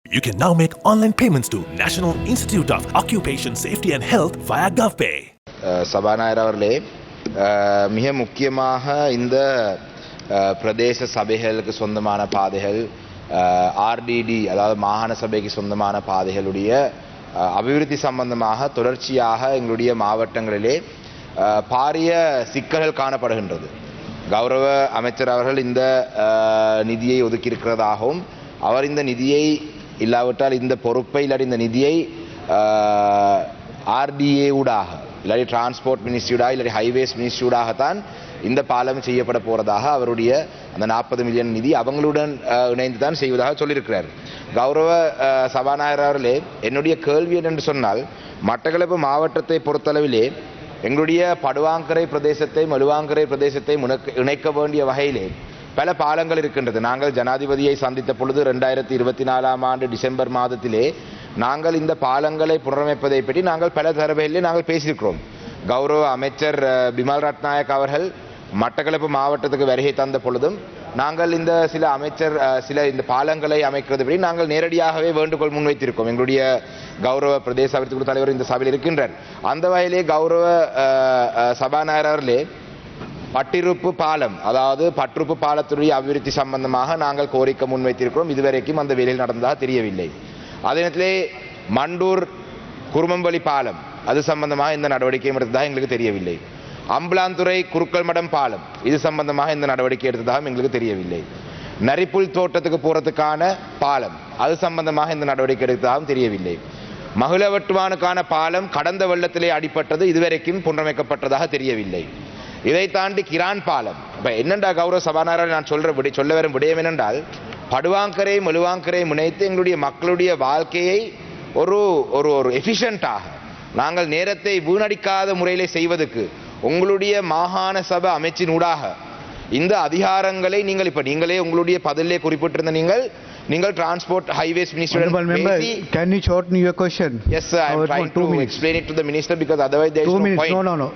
You can now make online payments to National Institute of Occupation Safety and Health via GovPay. சபாநாயகர் அவர்களே, மிக முக்கியமாக இந்த பிரதேச சபைகளுக்கு சொந்தமான பாதைகள், ஆர்டிடி அதாவது மாகாண சபைக்கு சொந்தமான பாதைகளுடைய அபிவிருத்தி சம்பந்தமாக தொடர்ச்சியாக எங்களுடைய மாவட்டங்களிலே பாரிய சிக்கல்கள் காணப்படுகின்றது. கௌரவ அமைச்சர் அவர்கள் இந்த நிதியை ஒதுக்கியிருக்கிறதாகவும், அவர் இந்த நிதியை இல்லாவிட்டால் இந்த பொறுப்பை இல்லாட்டி இந்த நிதியை ஆர்டிஏ ஊடாக இல்லாட்டி டிரான்ஸ்போர்ட் மினிஸ்ட்ரியூடாக இல்லாட்டி ஹைவேஸ் மினிஸ்ட்ரியூடாகத்தான் இந்த பாலம் செய்யப்பட போகிறதாக அவருடைய அந்த 40 மில்லியன் நிதி அவங்களுடன் இணைந்து தான் செய்வதாக சொல்லியிருக்கிறார். கௌரவ சபாநாயகர் அவர்களே, என்னுடைய கேள்வி என்று சொன்னால், மட்டக்களப்பு மாவட்டத்தை பொறுத்தளவிலே எங்களுடைய படுவாங்கரை பிரதேசத்தை மலுவாங்கரை பிரதேசத்தை இணைக்க வேண்டிய வகையிலே பல பாலங்கள் இருக்கின்றது. நாங்கள் ஜனாதிபதியை சந்தித்த பொழுது 2024ஆம் ஆண்டு டிசம்பர் மாதத்திலே நாங்கள் இந்த பாலங்களை புனரமைப்பதை பற்றி நாங்கள் பல தரவையிலே நாங்கள் பேசியிருக்கிறோம். கௌரவ அமைச்சர் பிமல் ரட்நாயக் அவர்கள் மட்டக்களப்பு மாவட்டத்துக்கு வருகை தந்த பொழுதும் நாங்கள் இந்த சில இந்த பாலங்களை அமைக்கிறது பற்றி நாங்கள் நேரடியாகவே வேண்டுகோள் முன்வைத்திருக்கோம். எங்களுடைய கௌரவ பிரதேச அபிவிருத்தி குழு தலைவர் இந்த சபையில் இருக்கின்றார். அந்த வகையிலே கௌரவ சபாநாயகர் அவர்களே, பட்டிருப்பு பாலம் அதாவது பற்றுப்பு பாலத்துடைய அபிவிருத்தி சம்பந்தமாக நாங்கள் கோரிக்கை முன்வைத்திருக்கிறோம். இதுவரைக்கும் அந்த வேலையில் நடந்ததாக தெரியவில்லை. அதே நேரத்திலே மண்டூர் குருமம்பலி பாலம் அது சம்பந்தமாக இந்த நடவடிக்கையும் எடுத்ததாக எங்களுக்கு தெரியவில்லை. அம்பலாந்துறை குருக்கள் மடம் பாலம் இது சம்பந்தமாக இந்த நடவடிக்கை எடுத்ததாகவும் எங்களுக்கு தெரியவில்லை. நரிப்புல் தோட்டத்துக்கு போறதுக்கான பாலம் அது சம்பந்தமாக இந்த நடவடிக்கை எடுத்ததாகவும் தெரியவில்லை. மகிழவட்டுவானுக்கான பாலம் கடந்த வெள்ளத்திலே அடிப்பட்டது இதுவரைக்கும் புனரமைக்கப்பட்டதாக தெரியவில்லை. இதை தாண்டி கிரான் பாலம் என்னென்றா கௌரவ சபாநாயகர் நான் சொல்ல வரும் விடயம் என்னென்றால், படுவாங்கரை மலுவாங்கரை முனைத்து எங்களுடைய மக்களுடைய வாழ்க்கையை ஒரு ஒரு எஃபிஷியண்டாக நாங்கள் நேரத்தை வீணடிக்காத முறையிலே செய்வதற்கு உங்களுடைய மாகாண சபை அமைச்சின் ஊடாக இந்த அதிகாரங்களை நீங்களே உங்களுடைய பதிலே குறிப்பிட்டிருந்த நீங்கள் transport highways minister. Can you shorten your question? Yes sir, I am trying to explain it to the minister because otherwise there is no point. No.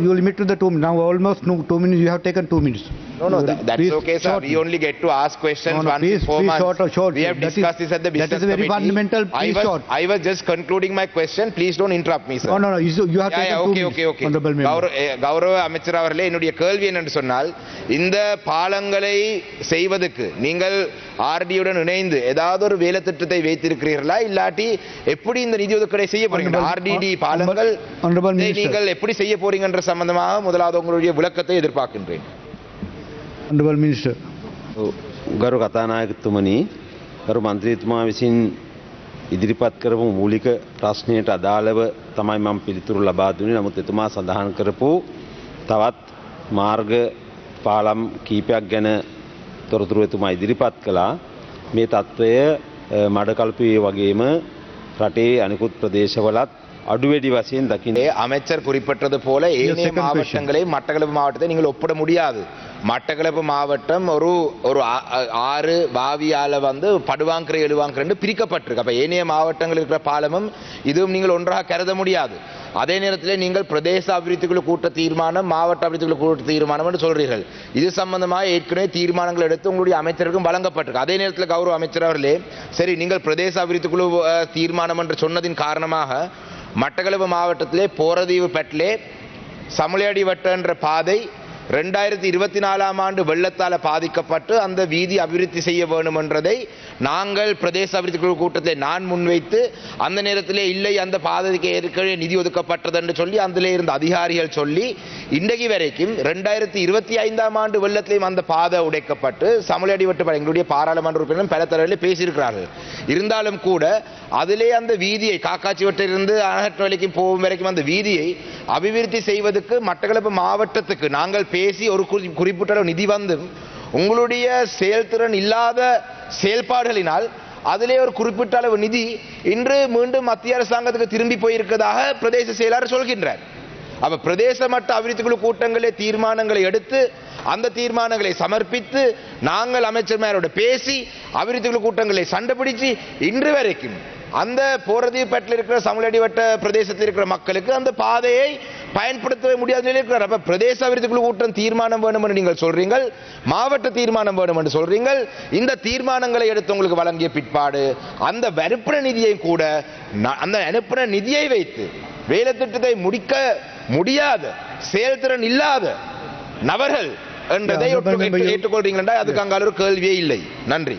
You limit to the 2 minutes. Now almost 2 minutes. You have taken 2 minutes. No, that's please, okay sir. We only get to ask questions once in 4 months. Short. We have discussed this at the business committee. That is very fundamental. Please short. I was just concluding my question. Please don't interrupt me sir. No. You have taken 2 minutes. Okay. Honorable member. கௌரவ அமைச்சர் அவர்களே, என்னுடைய கேள்வி என்னென்று சொன்னால், இந்த பாலங்களை செய்வதற்கு நீங்கள் ஆர்டியுடன் இணைந்து ஏதாவது ஒரு வேலை திட்டத்தை வைத்திருக்கிறீர்களா, இல்லாட்டி எப்படி இந்த நிதி ஒதுக்கீடை செய்ய போறீங்க? ஆர்டிடி பாலங்கள் நீங்கள் எப்படி செய்ய போறீங்கன்ற சம்பந்தமாக முதலாவது உங்களுடைய விளக்கத்தை எதிர்பார்க்கின்றேன். Honorable Minister. ගරු කතානායකතුමනි, ගරු මන්ත්‍රීතුමා විසින් ඉදිරිපත් කරපු මූලික ප්‍රශ්නයට අදාළව තමයි මම පිළිතුරු ලබා දුන්නේ. නමුත් එතුමා සඳහන් කරපු තවත් මාර්ග පාලම් කීපයක් ගැන තොරතුරු එතුමා ඉදිරිපත් කළා. මේ තත්ත්වය මඩකල්පුවේ වගේම රටේ අනිකුත් ප්‍රදේශවලත් அடுவெடி வசியம் தக்கினே. அமைச்சர் குறிப்பிட்டது போல ஏனைய மாவட்டங்களை மட்டக்களப்பு மாவட்டத்தை நீங்கள் ஒப்பிட முடியாது. மட்டக்களப்பு மாவட்டம் ஒரு ஆறு பாவியால படுவாங்கரை எழுவாங்கரை பிரிக்கப்பட்டிருக்கு. அப்ப ஏனைய மாவட்டங்கள் இருக்கிற பாலமும் இதுவும் நீங்கள் ஒன்றாக கருத முடியாது. அதே நேரத்தில் நீங்கள் பிரதேச அபிவிருத்திக்குழு கூட்ட தீர்மானம், மாவட்ட அபிவிருத்திக்குழு கூட்ட தீர்மானம் என்று சொல்றீர்கள். இது சம்பந்தமாக ஏற்கனவே தீர்மானங்கள் எடுத்து உங்களுடைய அமைச்சருக்கும் வழங்கப்பட்டிருக்கு. அதே நேரத்தில் கௌரவ அமைச்சர் அவர்களே, சரி நீங்கள் பிரதேச அபிவிருத்திக்குழு தீர்மானம் என்று சொன்னதின் காரணமாக மட்டக்களப்பு மாவட்டத்திலே போரதீவு பெட்லே சமுளையடி வட்ட என்ற பாதை 2024ஆம் ஆண்டு வெள்ளத்தால் பாதிக்கப்பட்டு அந்த வீதி அபிவிருத்தி செய்ய வேண்டும் என்றதை நாங்கள் பிரதேச அபிவிருத்தி குழு கூட்டத்தில் நான் முன்வைத்து, அந்த நேரத்திலே இல்லை அந்த பாதைக்கு ஏற்கனவே நிதி ஒதுக்கப்பட்டது என்று சொல்லி அதிலே இருந்த அதிகாரிகள் சொல்லி இன்றைக்கு வரைக்கும் 2025ஆம் ஆண்டு வெள்ளத்திலேயும் அந்த பாதை உடைக்கப்பட்டு சமுளையடி வட்ட எங்களுடைய பாராளுமன்ற உறுப்பினரும் பல தரவில் பேசியிருக்கிறார்கள். இருந்தாலும் கூட அதிலே அந்த வீதியை காக்காட்சி வட்டிலிருந்து அனகட் வரைக்கும் போகும் வரைக்கும் அந்த வீதியை அபிவிருத்தி செய்வதற்கு மட்டக்களப்பு மாவட்டத்துக்கு நாங்கள் பேசி ஒரு குறிப்பிட்ட நிதி வந்தும் உங்களுடைய செயல்திறன் இல்லாத செயல்பாடுகளினால் அதிலே ஒரு குறிப்பிட்ட அளவு நிதி இன்று மீண்டும் மத்திய அரசாங்கத்துக்கு திரும்பி போயிருக்கிறதாக பிரதேச செயலாளர் சொல்கின்றார். அப்ப பிரதேச மட்ட அபிவிருத்தி குழு கூட்டங்களே தீர்மானங்களை எடுத்து அந்த தீர்மானங்களை சமர்ப்பித்து நாங்கள் அமைச்சர்மாரோட பேசி அபிவிருத்தி குழு கூட்டங்களை சண்டை பிடிச்சு இன்று வரைக்கும் அந்த போரதீப்பட்டில் இருக்கிற சமலடி வட்ட பிரதேசத்தில் இருக்கிற மக்களுக்கு அந்த பாதையை பயன்படுத்த முடியாத நிலையில் இருக்கிறார். அப்ப பிரதேச அபிவிருத்தி குழு கூட்டம் தீர்மானம் வேணும் என்று நீங்கள் சொல்றீங்கள், மாவட்ட தீர்மானம் வேணும் என்று சொல்றீங்கள். இந்த தீர்மானங்களை எடுத்து உங்களுக்கு வழங்கிய பிற்பாடு அந்த அனுப்பின நிதியை கூட அந்த அனுப்பின நிதியை வைத்து வேலை திட்டத்தை முடிக்க முடியாத செயல்திறன் இல்லாத நபர்கள் என்றதை ஏற்றுக்கொள்றீங்களா? அதுக்கு அங்கால ஒரு கேள்வியே இல்லை. நன்றி.